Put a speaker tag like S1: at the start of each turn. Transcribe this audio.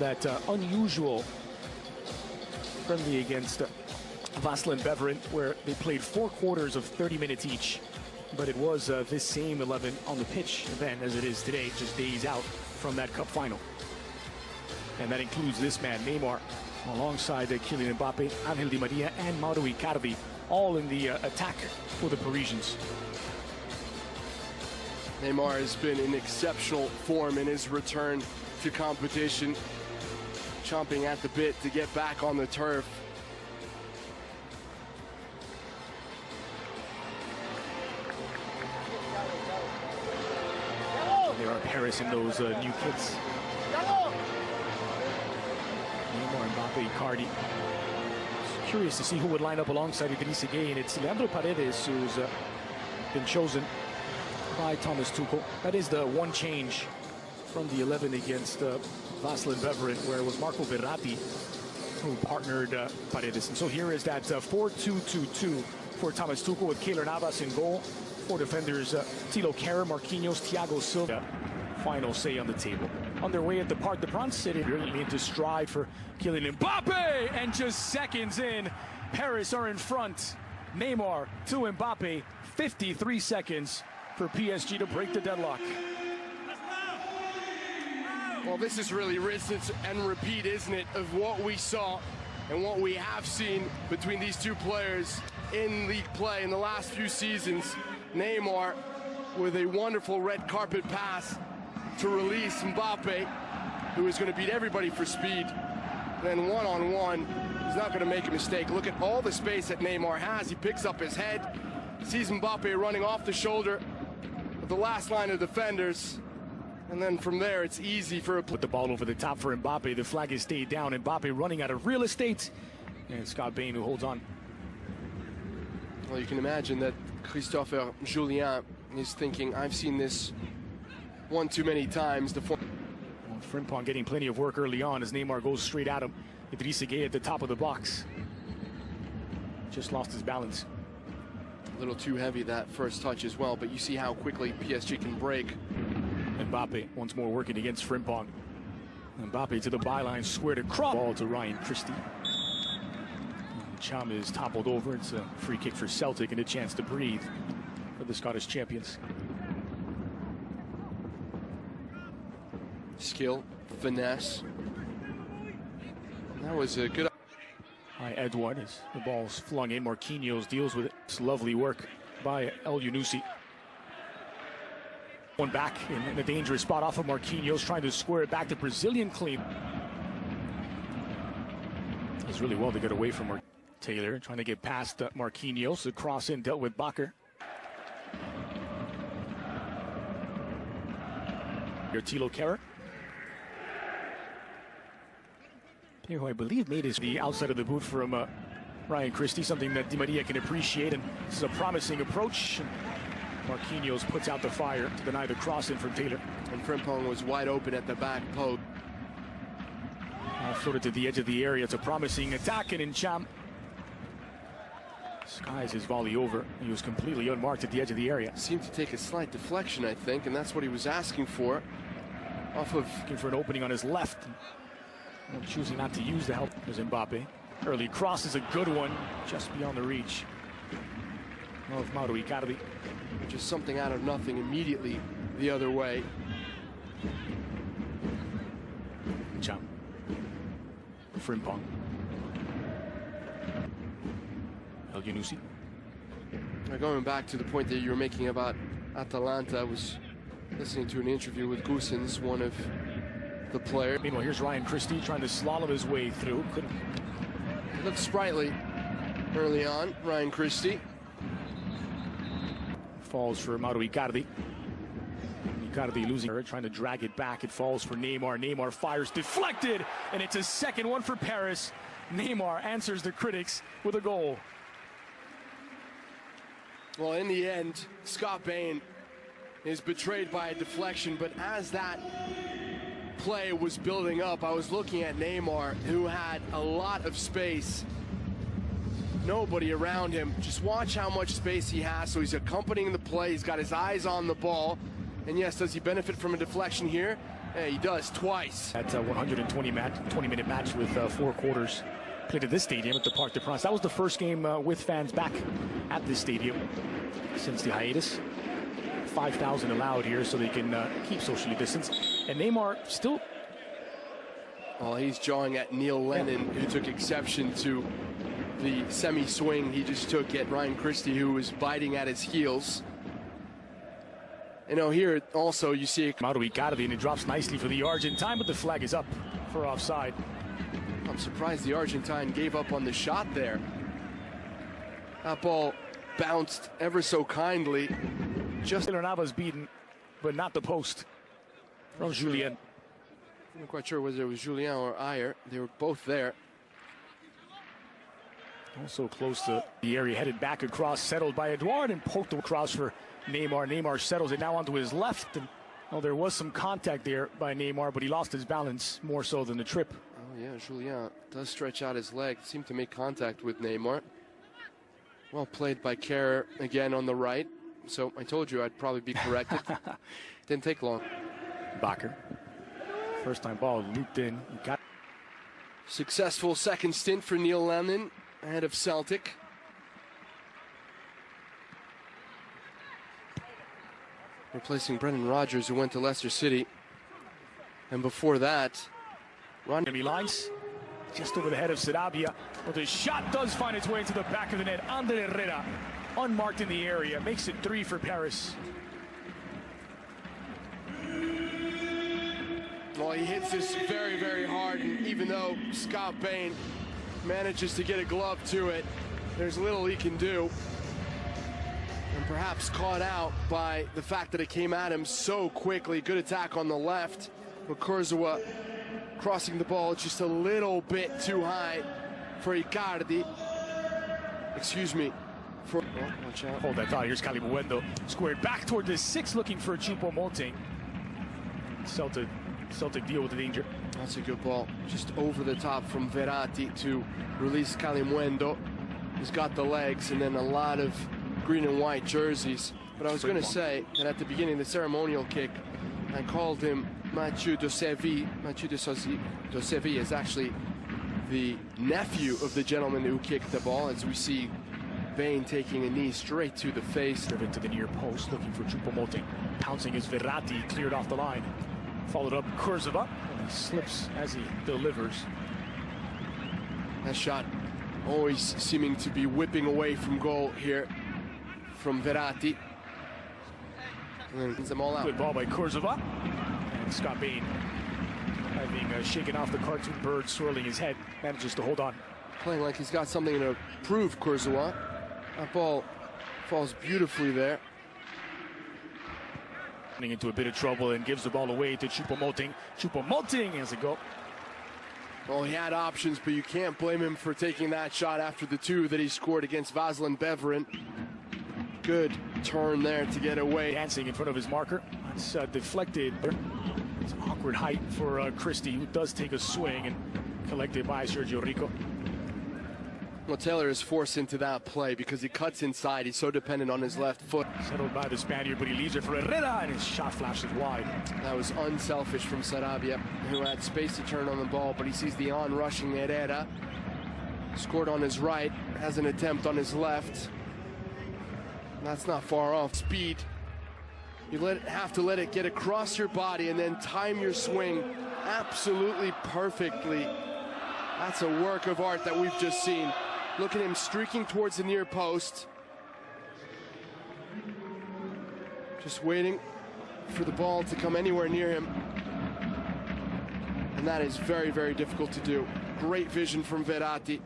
S1: that unusual friendly against Vaslin Beveren, where they played 4 quarters of 30 minutes each. But it was this same 11 on the pitch then as it is today, just days out from that cup final. And that includes this man, Neymar, alongside Kylian Mbappe, Angel Di Maria, and Mauro Icardi, all in the attack for the Parisians.
S2: Neymar has been in exceptional form in his return to competition, chomping at the bit to get back on the turf.
S1: There are Paris in those new kits. Neymar, Mbappe, Icardi. Curious to see who would line up alongside Idrissa Gueye, and it's Leandro Paredes who's been chosen by Thomas Tuchel. That is the one change from the 11 against Vaslin Beveren, where it was Marco Verratti who partnered Paredes. And so here is that 4-2-2-2 for Thomas Tuchel, with Keylor Navas in goal. 4 defenders, Thilo Kehrer, Marquinhos, Thiago Silva. Final say on the table. On their way at the Parc des Princes, City really into stride for Kylian Mbappe, and just seconds in, Paris are in front. Neymar to Mbappe, 53 seconds for PSG to break the deadlock.
S2: Well, this is really rinse and repeat, isn't it, of what we saw and what we have seen between these two players in league play in the last few seasons. Neymar with a wonderful red carpet pass to release Mbappe, who is going to beat everybody for speed. Then one-on-one, he's not going to make a mistake. Look at all the space that Neymar has. He picks up his head, sees Mbappe running off the shoulder of the last line of defenders, and then from there it's easy for
S1: put the ball over the top for Mbappe. The flag is stayed down. Mbappe running out of real estate, and Scott Bain who holds on.
S2: Well, you can imagine that Christopher Julien is thinking, I've seen this one too many times.
S1: Frimpong getting plenty of work early on as Neymar goes straight at him. Idrissa Gueye at the top of the box. Just lost his balance.
S2: A little too heavy that first touch as well, but you see how quickly PSG can break.
S1: Mbappe once more working against Frimpong. Mbappe to the byline, squared across. Ball to Ryan Christie. Cham is toppled over. It's a free kick for Celtic and a chance to breathe for the Scottish champions.
S2: Skill, finesse. That was a good.
S1: By Edouard as the ball's flung in. Marquinhos deals with it. It's lovely work by El Yunusi. One back in a dangerous spot off of Marquinhos, trying to square it back to Brazilian clean. Does really well to get away from Taylor, trying to get past Marquinhos. The cross in, dealt with Bakker. Thilo Kehrer, who I believe made his the outside of the boot from Ryan Christie, something that Di Maria can appreciate, and this is a promising approach. Marquinhos puts out the fire to deny the cross in from Taylor.
S2: And Frimpong was wide open at the back post.
S1: Floated to the edge of the area. It's a promising attack, and Cham skies his volley over. He was completely unmarked at the edge of the area.
S2: Seemed to take a slight deflection, I think, and that's what he was asking for. Off of
S1: looking for an opening on his left. And choosing not to use the help was Mbappe. Early cross is a good one, just beyond the reach of Mauro Icardi.
S2: Just something out of nothing immediately the other way.
S1: Cham. Frimpong. El Yunusi.
S2: Now going back to the point that you were making about Atalanta, I was listening to an interview with Goossens, one of the players.
S1: Meanwhile, here's Ryan Christie trying to slalom his way through. Couldn't.
S2: He looked sprightly early on, Ryan Christie.
S1: Falls for Mauro Icardi. Icardi losing her, trying to drag it back. It falls for Neymar. Neymar fires, deflected, and it's a second one for Paris. Neymar answers the critics with a goal.
S2: Well, in the end, Scott Bain is betrayed by a deflection, but as that play was building up, I was looking at Neymar, who had a lot of space. Nobody around him. Just watch how much space he has. So he's accompanying the play. He's got his eyes on the ball. And yes, does he benefit from a deflection here? Yeah, he does twice.
S1: That's a 20-minute match with 4 quarters played at this stadium at the Parc des Princes. That was the first game with fans back at this stadium since the hiatus. 5,000 allowed here so they can keep socially distanced. And Neymar still...
S2: Well, he's jawing at Neil Lennon, who took exception to the semi-swing he just took at Ryan Christie, who was biting at his heels. You know, here also you see
S1: Mauro Icardi, and it drops nicely for the Argentine, but the flag is up for offside.
S2: I'm surprised the Argentine gave up on the shot there. That ball bounced ever so kindly. Just
S1: Navas beaten, but not the post from Julien.
S2: I'm not quite sure whether it was Julien or Ayer. They were both there.
S1: Also close to the area, headed back across, settled by Edouard, and poked across for Neymar. Neymar settles it now onto his left. And, well, there was some contact there by Neymar, but he lost his balance more so than the trip.
S2: Oh yeah, Julien does stretch out his leg, seemed to make contact with Neymar. Well played by Kerr again on the right. So I told you I'd probably be corrected. Didn't take long.
S1: Bakker. First time ball looped in.
S2: Successful second stint for Neil Lennon ahead of Celtic. Replacing Brendan Rodgers, who went to Leicester City. And before that,
S1: Enemy lines just over the head of Sarabia. But the shot does find its way into the back of the net. Ander Herrera, unmarked in the area, makes it 3 for Paris.
S2: Well, he hits this very, very hard, and even though Scott Bain manages to get a glove to it, there's little he can do. And perhaps caught out by the fact that it came at him so quickly. Good attack on the left. But Kurzawa crossing the ball just a little bit too high for Icardi. Excuse me. Oh, watch out.
S1: Hold that thought. Here's Calimuendo. Squared back toward the 6, looking for Choupo-Moting. Celtic deal with the danger.
S2: That's a good ball. Just over the top from Verratti to release Calimuendo. He's got the legs and then a lot of green and white jerseys. But I was going to say that at the beginning of the ceremonial kick, I called him Mathieu de Séville. Mathieu de Séville is actually the nephew of the gentleman who kicked the ball, as we see Bain taking a knee straight to the face.
S1: Driven to the near post, looking for Choupo-Moting. Pouncing is Verratti, cleared off the line. Followed up Kurzawa, and he slips as he delivers.
S2: That shot always seeming to be whipping away from goal here from Verratti. And then gets them all out.
S1: Good ball by Kurzawa. And Scott Bain, having shaken off the cartoon bird, swirling his head, manages to hold on.
S2: Playing like he's got something to prove, Kurzawa. That ball falls beautifully there.
S1: Into a bit of trouble and gives the ball away to Choupo-Moting. Choupo-Moting has a go.
S2: Well, he had options, but you can't blame him for taking that shot after the 2 that he scored against Vaslin Beveren. Good turn there to get away.
S1: Dancing in front of his marker. It's deflected. It's an awkward height for Christie, who does take a swing, and collected by Sergio Rico.
S2: Well, Taylor is forced into that play because he cuts inside. He's so dependent on his left foot.
S1: Settled by the Spaniard, but he leaves it for Herrera, and his shot flashes wide.
S2: That was unselfish from Sarabia, who had space to turn on the ball, but he sees the on-rushing Herrera. Scored on his right, has an attempt on his left. That's not far off. Speed. You have to let it get across your body and then time your swing absolutely perfectly. That's a work of art that we've just seen. Look at him streaking towards the near post. Just waiting for the ball to come anywhere near him. And that is very, very difficult to do. Great vision from Verratti.